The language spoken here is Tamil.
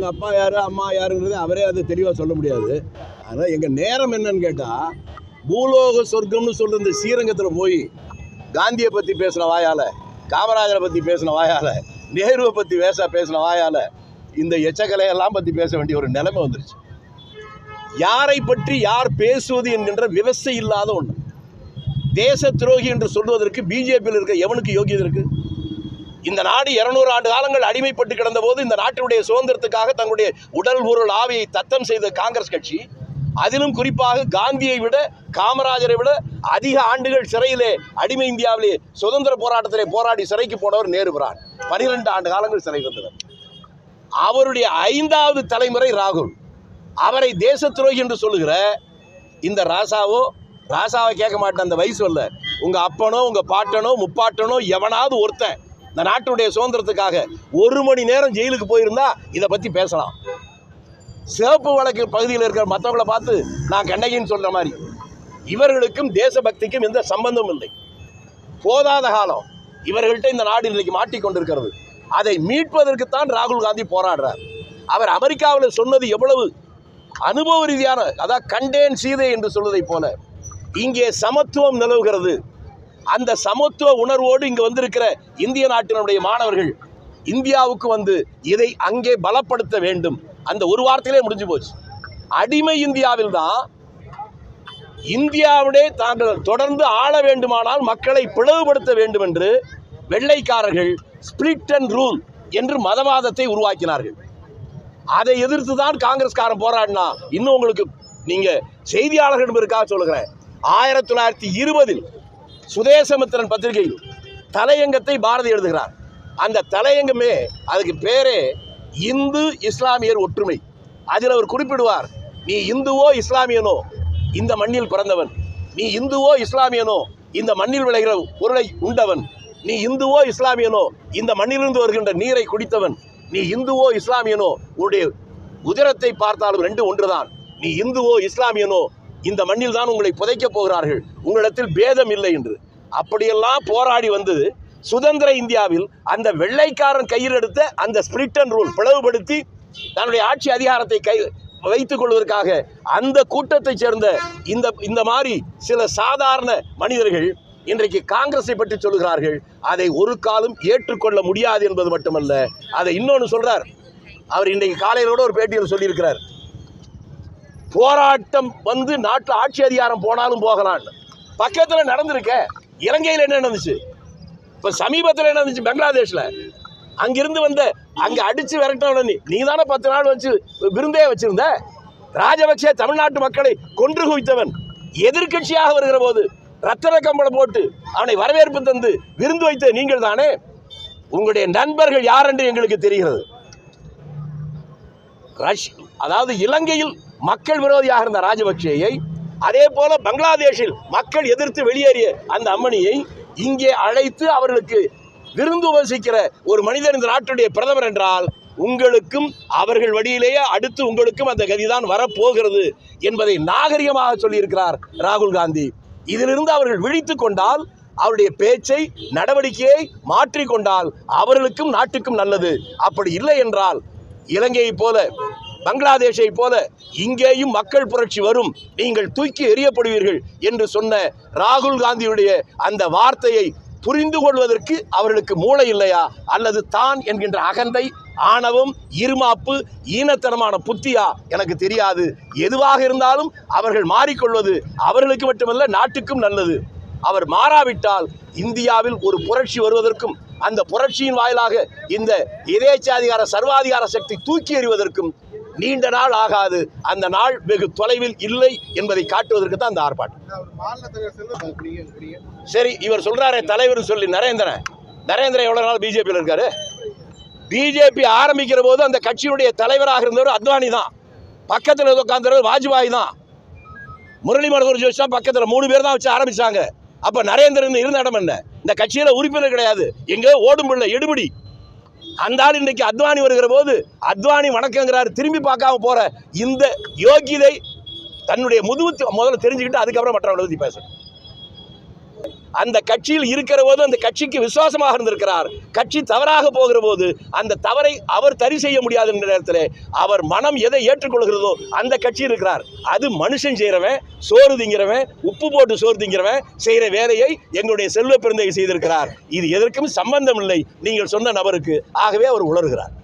அவங்க அப்பா யார் அம்மா யாருங்கிறது அவரே அதை தெளிவாக சொல்ல முடியாது. ஆனால் எங்கள் நேரம் என்னன்னு கேட்டால், பூலோக சொர்க்கம்னு சொல்கிற இந்த ஸ்ரீரங்கத்தில் போய் காந்தியை பற்றி பேசின வாயால், காமராஜரை பற்றி பேசின வாயால், நேருவை பற்றி பேசின வாயால் இந்த எச்சக்கலையெல்லாம் பற்றி பேச வேண்டிய ஒரு நிலைமை வந்துருச்சு. யாரை பற்றி யார் பேசுவது என்கின்ற விவசாயம் இல்லாத ஒன்று. தேச துரோகி என்று சொல்வதற்கு பிஜேபியில் இருக்க எவனுக்கு யோகியது இருக்கு? இந்த நாடு 200 ஆண்டு காலங்கள் அடிமைப்பட்டு கிடந்த போது இந்த நாட்டினுடைய சுதந்திரத்துக்காக தங்களுடைய உடல் பொருள் ஆவியை தத்தம் செய்த காங்கிரஸ் கட்சி, அதிலும் குறிப்பாக காந்தியை விட காமராஜரை விட அதிக ஆண்டுகள் சிறையிலே அடிமை இந்தியாவிலே சுதந்திர போராட்டத்திலே போராடி சிறைக்கு போனவர் நேரு பிரான். 12 ஆண்டு காலங்கள் சிறை வந்தவர். அவருடைய 5வது தலைமுறை ராகுல். அவரை தேச துரோகி என்று சொல்லுகிற இந்த ராசாவை கேட்க மாட்டேன். அந்த வயசு இல்லை. உங்கள் அப்பனோ உங்கள் பாட்டனோ முப்பாட்டனோ எவனாவது ஒருத்தன் இந்த நாட்டுடைய சுதந்திரத்துக்காக 1 மணி நேரம் ஜெயிலுக்கு போயிருந்தா இதை பற்றி பேசலாம். சிவப்பு வழக்கு பகுதியில் இருக்கிற மற்றவங்களை பார்த்து நான் கண்ணகின்னு சொல்கிற மாதிரி இவர்களுக்கும் தேசபக்திக்கும் எந்த சம்பந்தமும் இல்லை. போதாத காலம் இவர்கள்ட்ட இந்த நாடு இன்றைக்கு மாட்டிக்கொண்டிருக்கிறது. அதை மீட்பதற்குத்தான் ராகுல் காந்தி போராடுறார். அவர் அமெரிக்காவில் சொன்னது எவ்வளவு அனுபவ ரீதியான, அதாவது கண்டேன் சீதை என்று சொல்வதை போல இங்கே சமத்துவம் நிலவுகிறது. அந்த சமத்துவ உணர்வோடு இங்கு வந்திருக்கிற இந்திய நாட்டினுடைய மாணவர்கள் இந்தியாவுக்கு வந்து இதை அங்கே பலப்படுத்த வேண்டும். அந்த ஒரு வார்த்தையிலே முடிஞ்சு போச்சு. அடிமை இந்தியாவில் தான் இந்தியாவுடைய தாங்கள் தொடர்ந்து ஆள வேண்டுமானால் மக்களை பிளவுபடுத்த வேண்டும் என்று வெள்ளைக்காரர்கள் ஸ்பிளிட் அண்ட் ரூல் என்று மதவாதத்தை உருவாக்கினார்கள். அதை எதிர்த்து தான் காங்கிரஸ்காரன் போராடினா. இன்னும் உங்களுக்கு நீங்கள் செய்தியாளர்களிடமிருக்காக சொல்லுகிறேன், 1920 சுதேசமித்திரன் பத்திரிகையில் தலையங்கத்தை பாரதி எழுதுகிறார். அந்த தலையங்கமே அதுக்கு பேரே இந்து இஸ்லாமியர் ஒற்றுமை. அதில் அவர் குறிப்பிடுவார், நீ இந்துவோ இஸ்லாமியனோ இந்த மண்ணில் பிறந்தவன், நீ இந்துவோ இஸ்லாமியனோ இந்த மண்ணில் விளைகிற பொருளை உண்டவன், நீ இந்துவோ இஸ்லாமியனோ இந்த மண்ணிலிருந்து வருகின்ற நீரை குடித்தவன், நீ இந்துவோ இஸ்லாமியனோ உன்னுடைய உதிரத்தை பார்த்தாலும் 2 ஒன்றுதான், நீ இந்துவோ இஸ்லாமியனோ இந்த மண்ணில் தான் உங்களை புதைக்கப் போகிறார்கள், உங்களிடத்தில் பேதம் இல்லை என்று அப்படியெல்லாம் போராடி வந்தது. சுதந்திர இந்தியாவில் அந்த வெள்ளைக்காரன் கையில் எடுத்த அந்த ஸ்பிளிட் அண்ட் ரூல் பிளவுபடுத்தி தன்னுடைய ஆட்சி அதிகாரத்தை வைத்துக் கொள்வதற்காக அந்த கூட்டத்தை சேர்ந்த இந்த மாதிரி சில சாதாரண மனிதர்கள் இன்றைக்கு காங்கிரஸை பற்றி சொல்லுகிறார்கள். அதை ஒரு காலம் ஏற்றுக்கொள்ள முடியாது என்பது மட்டுமல்ல, அதை இன்னொன்று சொல்றார். அவர் இன்றைக்கு காலையிலோட ஒரு பேட்டியில் சொல்லியிருக்கிறார், போராட்டம் வந்து நாட்டில் ஆட்சி அதிகாரம் போனாலும் போகலாம். பக்கத்தில் நடந்திருக்க இலங்கையில் என்ன நடந்துச்சு, இப்போ சமீபத்தில் என்ன நடந்துச்சு பங்களாதேஷில், அங்கிருந்து வந்த அங்கே அடித்து விரட்டவன நீ தானே 10 நாள் வச்சு விருந்தே வச்சிருந்த. ராஜபக்சே தமிழ்நாட்டு மக்களை கொன்று குவித்தவன் எதிர்கட்சியாக வருகிற போது ரத்தன கம்பளம் போட்டு அவனை வரவேற்பு தந்து விருந்து வைத்த நீங்கள் தானே. உங்களுடைய நண்பர்கள் யார் என்று எங்களுக்கு தெரிகிறது. அதாவது இலங்கையில் மக்கள் விரோதியாக இருந்த ராஜபக்சேயை, அதே போல பங்களாதேஷில் மக்கள் எதிர்த்து வெளியேறிய அந்த அம்மணியை இங்கே அழைத்து அவர்களுக்கு விருந்து உபசிக்கிற ஒரு மனிதர் இந்த நாட்டுடைய பிரதமர் என்றால் உங்களுக்கும் அவர்கள் வழியிலேயே அடுத்து உங்களுக்கும் அந்த கதிதான் வரப்போகிறது என்பதை நாகரிகமாக சொல்லியிருக்கிறார் ராகுல் காந்தி. இதிலிருந்து அவர்கள் விழித்து கொண்டால், அவருடைய பேச்சை நடவடிக்கையை மாற்றிக்கொண்டால் அவர்களுக்கும் நாட்டுக்கும் நல்லது. அப்படி இல்லை என்றால் இலங்கையை போல பங்களாதேஷை போல இங்கேயும் மக்கள் புரட்சி வரும், நீங்கள் தூக்கி எறியப்படுவீர்கள் என்று சொன்ன ராகுல் காந்தியுடைய அந்த வார்த்தையை புரிந்து கொள்வதற்கு அவர்களுக்கு மூளை இல்லையா, அல்லது தான் என்கின்ற அகந்தை, ஆணவம், இருமாப்பு, ஈனத்தனமான புத்தியா எனக்கு தெரியாது. எதுவாக இருந்தாலும் அவர்கள் மாறிக்கொள்வது அவர்களுக்கு மட்டுமல்ல நாட்டுக்கும் நல்லது. அவர் மாறாவிட்டால் இந்தியாவில் ஒரு புரட்சி வருவதற்கும் அந்த புரட்சியின் வாயிலாக இந்த எதேச்சாதிகார சர்வாதிகார சக்தி தூக்கி எறிவதற்கும் நீண்ட நாள் ஆகாது. அந்த நாள் வெகு தொலைவில் இல்லை என்பதை காட்டுவதற்கு தான் அந்த ஆர்ப்பாட்டம். சரி, இவர் சொல்றாரே தலைவர் சொல்லி நரேந்திரன் எவ்வளவு நாள் பிஜேபியில் இருக்காரு? பிஜேபி ஆரம்பிக்கிற போது அந்த கட்சியுடைய தலைவராக இருந்தவர் அத்வானி தான், பக்கத்தில் உட்கார்ந்தவர் வாஜ்பாய் தான், முரளி மனோகர் ஜோஷி தான் பக்கத்தில், 3 பேர் தான் வச்சு ஆரம்பிச்சாங்க. அப்ப நரேந்திரன் இருந்த இடம் என்ன? இந்த கட்சியில உறுப்பினர் கிடையாது, எங்க ஓடும் பிள்ளை எடுபடி. அந்த ஆள் இன்றைக்கு அத்வானி வருகிற போது அத்வானி வணக்கங்கிறாரு, திரும்பி பார்க்காம போற இந்த யோகிதை தன்னுடைய முதல்ல தெரிஞ்சுக்கிட்டு அதுக்கப்புறம் மற்றவங்களை பற்றி பேசணும். அந்த கட்சியில் இருக்கிற போது அந்த கட்சிக்கு விசுவாசமாக இருந்திருக்கிறார். கட்சி தவறாக போகிற போது அந்த தவறை அவர் சரி செய்ய முடியாத நேரத்தில் அவர் மனம் எதை ஏற்றுக்கொள்கிறதோ அந்த கட்சி இருக்கிறார். அது மனுஷன் செய்கிறவன், சோறு திங்கிறவன், உப்பு போட்டு சோறு திங்கிறவன் செய்கிற வேலையை எங்களுடைய செல்வ பெருந்தகை செய்திருக்கிறார். இது எதற்கும் சம்பந்தம் இல்லை நீங்கள் சொன்ன நபருக்கு. ஆகவே அவர் உளறுகிறார்.